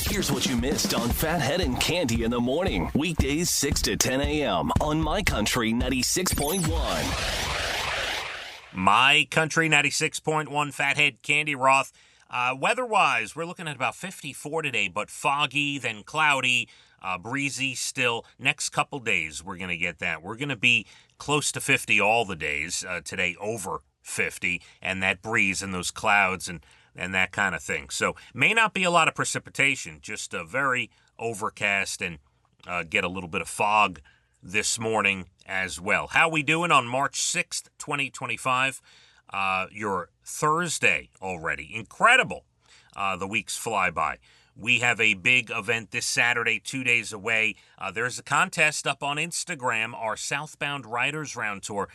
Here's what you missed on Phathead and Cande in the morning. Weekdays 6 to 10 a.m. on My Country 96.1. My Country 96.1, Phathead, Cande, Roth. Weather-wise, we're looking at about 54 today, but foggy, then cloudy, breezy still. Next couple days, we're going to get that. We're going to be close to 50 all the days. Today, over 50, and that breeze and those clouds and that kind of thing. So may not be a lot of precipitation, just a very overcast and get a little bit of fog this morning as well. How we doing on March 6th, 2025? Your Thursday already. Incredible. The weeks fly by. We have a big event this Saturday, 2 days away. There's a contest up on Instagram, our Southbound Riders Round Tour.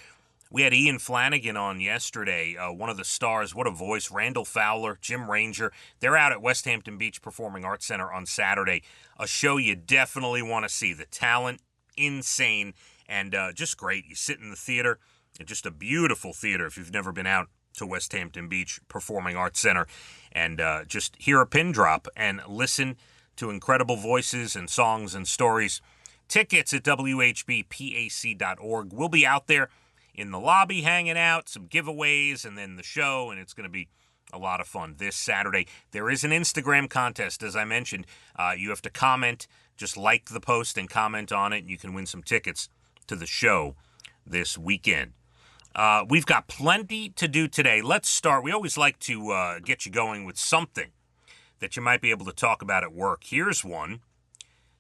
We had Ian Flanagan on yesterday, one of the stars. What a voice. Randall Fowler, Jim Ranger. They're out at West Hampton Beach Performing Arts Center on Saturday. A show you definitely want to see. The talent, insane, and just great. You sit in the theater, just a beautiful theater if you've never been out to West Hampton Beach Performing Arts Center, and just hear a pin drop and listen to incredible voices and songs and stories. Tickets at whbpac.org. We'll be out there in the lobby hanging out, some giveaways, and then the show, and it's going to be a lot of fun this Saturday. There is an Instagram contest, as I mentioned. You have to comment, just like the post and comment on it, and you can win some tickets to the show this weekend. We've got plenty to do today. Let's start. We always like to get you going with something that you might be able to talk about at work. Here's one.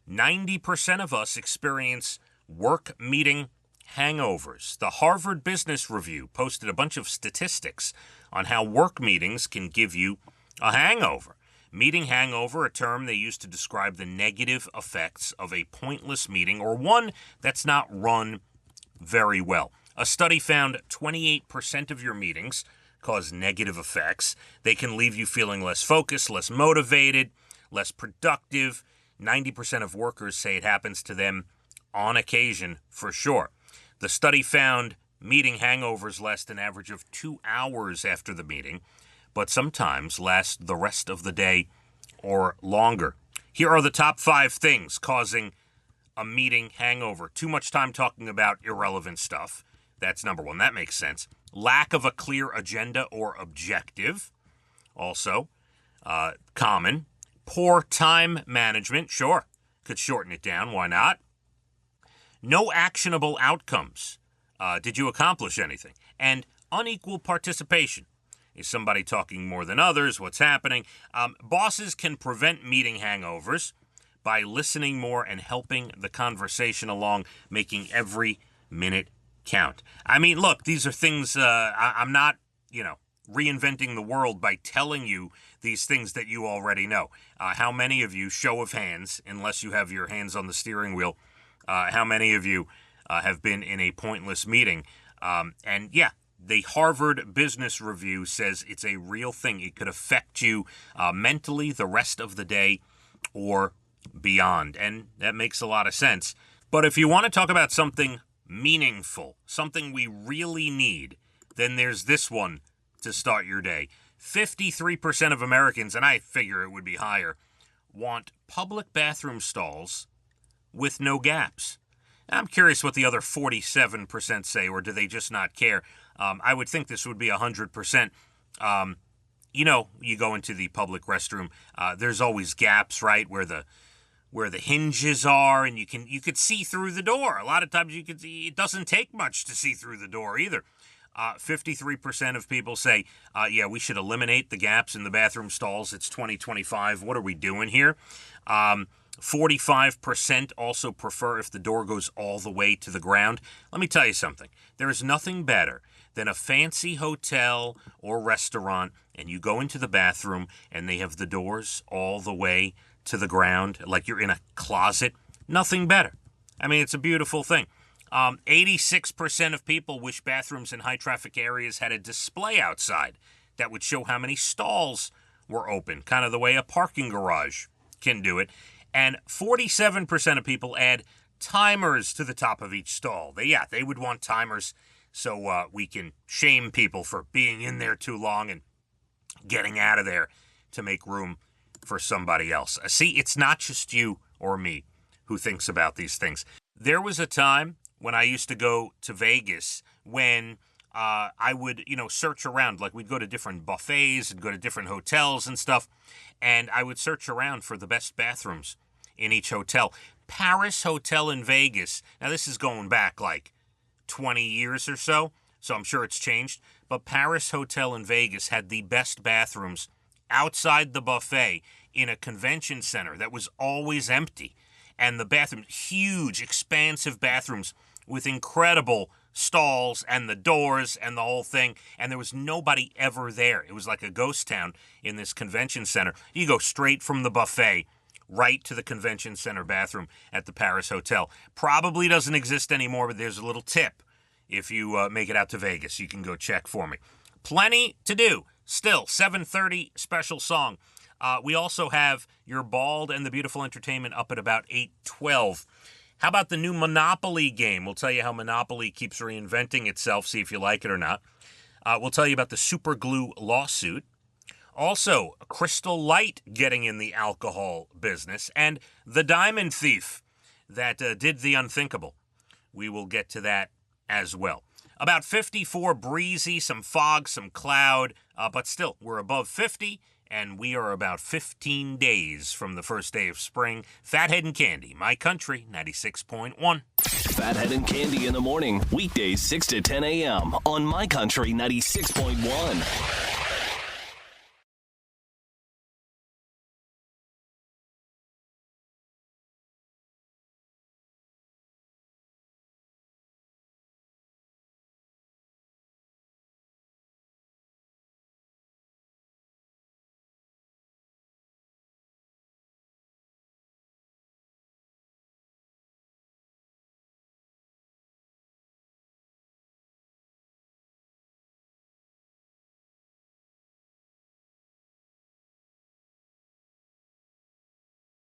90% of us experience work meeting hangovers. The Harvard Business Review posted a bunch of statistics on how work meetings can give you a hangover. Meeting hangover, a term they use to describe the negative effects of a pointless meeting or one that's not run very well. A study found 28% of your meetings cause negative effects. They can leave you feeling less focused, less motivated, less productive. 90% of workers say it happens to them on occasion for sure. The study found meeting hangovers last an average of 2 hours after the meeting, but sometimes last the rest of the day or longer. Here are the top 5 things causing a meeting hangover. Too much time talking about irrelevant stuff. That's number 1. That makes sense. Lack of a clear agenda or objective. Also, common. Poor time management. Sure, could shorten it down. Why not? No actionable outcomes. Did you accomplish anything? And unequal participation. Is somebody talking more than others? What's happening? Bosses can prevent meeting hangovers by listening more and helping the conversation along, making every minute count. I mean, look, these are things, I'm not, reinventing the world by telling you these things that you already know. How many of you, show of hands, unless you have your hands on the steering wheel, how many of you have been in a pointless meeting? And yeah, the Harvard Business Review says it's a real thing. It could affect you mentally the rest of the day or beyond. And that makes a lot of sense. But if you want to talk about something meaningful, something we really need, then there's this one to start your day. 53% of Americans, and I figure it would be higher, want public bathroom stalls with no gaps. I'm curious what the other 47% say, or do they just not care? I would think this would be 100%. You go into the public restroom, there's always gaps, right, where the hinges are, and you could see through the door. A lot of times you could see, it doesn't take much to see through the door either. 53% of people say, we should eliminate the gaps in the bathroom stalls. It's 2025. What are we doing here? 45% also prefer if the door goes all the way to the ground. Let me tell you something. There is nothing better than a fancy hotel or restaurant, and you go into the bathroom, and they have the doors all the way to the ground, like you're in a closet. Nothing better. I mean, it's a beautiful thing. 86% of people wish bathrooms in high-traffic areas had a display outside that would show how many stalls were open, kind of the way a parking garage can do it. And 47% of people add timers to the top of each stall. They would want timers so we can shame people for being in there too long and getting out of there to make room for somebody else. See, it's not just you or me who thinks about these things. There was a time when I used to go to Vegas when I would, search around. Like, we'd go to different buffets and go to different hotels and stuff, and I would search around for the best bathrooms in each hotel. Paris Hotel in Vegas, now this is going back like 20 years or so I'm sure it's changed, but Paris Hotel in Vegas had the best bathrooms outside the buffet in a convention center that was always empty. And the bathrooms, huge, expansive bathrooms with incredible stalls and the doors and the whole thing. And there was nobody ever there. It was like a ghost town in this convention center. You go straight from the buffet right to the convention center bathroom at the Paris Hotel. Probably doesn't exist anymore, but there's a little tip. If you make it out to Vegas, you can go check for me. Plenty to do. Still, 7:30 special song. We also have Your Bald and the Beautiful Entertainment up at about 8:12. How about the new Monopoly game? We'll tell you how Monopoly keeps reinventing itself, see if you like it or not. We'll tell you about the super glue lawsuit. Also, Crystal Light getting in the alcohol business, and the diamond thief that did the unthinkable. We will get to that as well. About 54, breezy, some fog, some cloud, but still, we're above 50, and we are about 15 days from the first day of spring. Phathead and Cande, My Country, 96.1. Phathead and Cande in the morning, weekdays 6 to 10 a.m. on My Country 96.1.